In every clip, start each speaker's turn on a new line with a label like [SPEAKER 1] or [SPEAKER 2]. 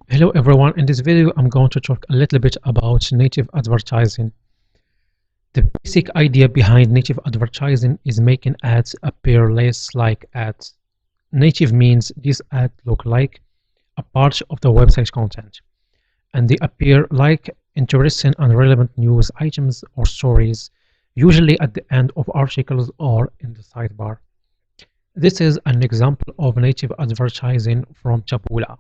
[SPEAKER 1] Hello everyone, in this video I'm going to talk a little bit about native advertising. The basic idea behind native advertising is making ads appear less like ads. Native means these ads look like a part of the website content, and they appear like interesting and relevant news items or stories, usually at the end of articles or in the sidebar. This is an example of native advertising from Taboola.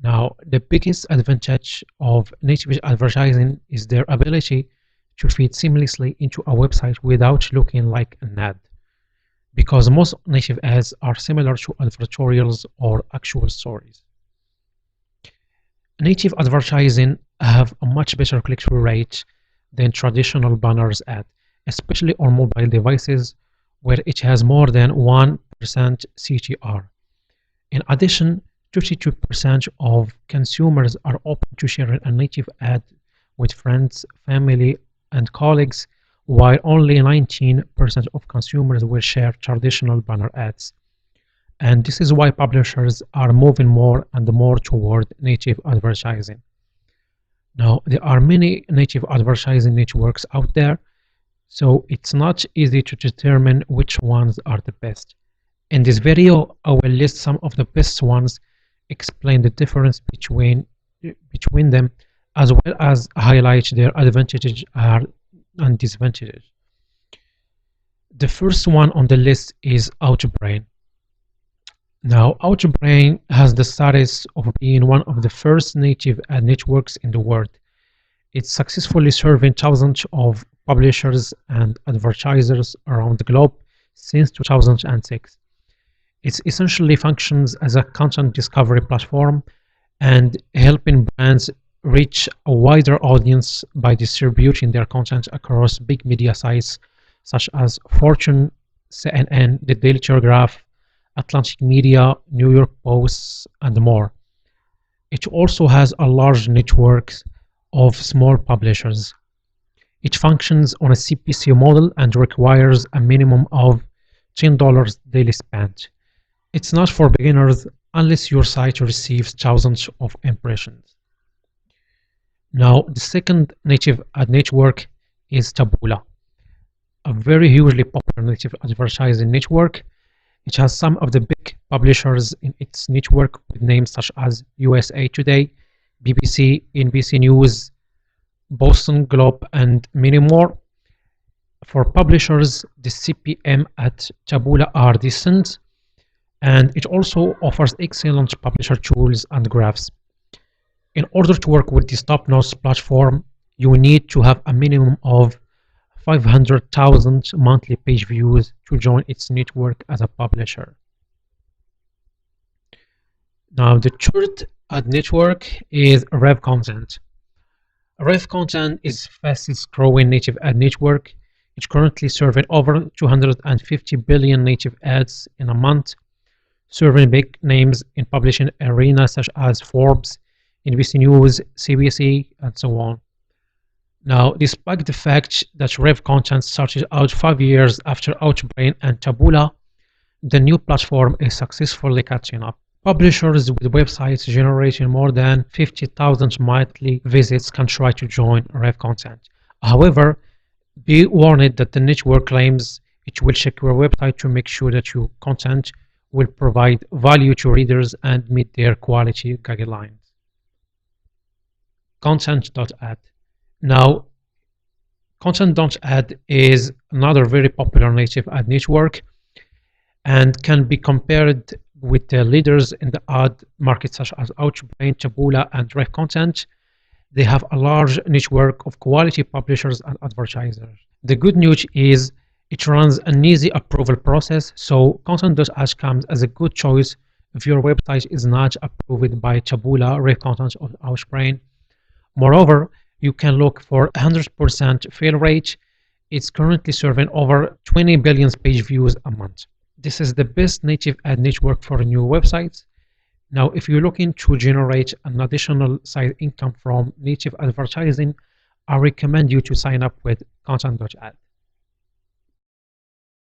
[SPEAKER 1] Now, the biggest advantage of native advertising is their ability to fit seamlessly into a website without looking like an ad, because most native ads are similar to advertorials or actual stories. Native advertising have a much better click-through rate than traditional banners ad, especially on mobile devices where it has more than 1% CTR. In addition, 52% of consumers are open to sharing a native ad with friends, family, and colleagues, while only 19% of consumers will share traditional banner ads. And this is why publishers are moving more and more toward native advertising. Now, there are many native advertising networks out there, so it's not easy to determine which ones are the best. In this video, I will list some of the best ones, explain the difference between them, as well as highlight their advantages and disadvantages. The first one on the list is Outbrain. Now, Outbrain has the status of being one of the first native ad networks in the world. It's successfully serving thousands of publishers and advertisers around the globe since 2006. It essentially functions as a content discovery platform and helping brands reach a wider audience by distributing their content across big media sites such as Fortune, CNN, The Daily Telegraph, Atlantic Media, New York Post, and more. It also has a large network of small publishers. It functions on a CPC model and requires a minimum of $10 daily spend. It's not for beginners unless your site receives thousands of impressions. Now, the second native ad network is Taboola, a very hugely popular native advertising network. It has some of the big publishers in its network with names such as USA Today, BBC, NBC News, Boston Globe, and many more. For publishers, the CPM at Taboola are decent, and it also offers excellent publisher tools and graphs. In order to work with this top-notch platform, you need to have a minimum of 500,000 monthly page views to join its network as a publisher. Now, the third ad network is Rev Content. Rev Content is fastest growing native ad network. It's currently serving over 250 billion native ads in a month, serving big names in publishing arenas such as Forbes, NBC News, CBC, and so on. Now, despite the fact that Rev Content started out 5 years after Outbrain and Taboola, the new platform is successfully catching up. Publishers with websites generating more than 50,000 monthly visits can try to join Rev Content. However, be warned that the network claims it will check your website to make sure that your content will provide value to readers and meet their quality guidelines. Content.ad. Now, Content.ad is another very popular native ad network and can be compared with the leaders in the ad market such as Outbrain, Taboola, and Rev Content. They have a large network of quality publishers and advertisers. The good news is it runs an easy approval process, so Content.ad comes as a good choice if your website is not approved by Taboola, Rev Content, or Outbrain. Moreover, you can look for 100% fail rate. It's currently serving over 20 billion page views a month. This is the best native ad network for new websites. Now, if you're looking to generate an additional side income from native advertising, I recommend you to sign up with Content.ad.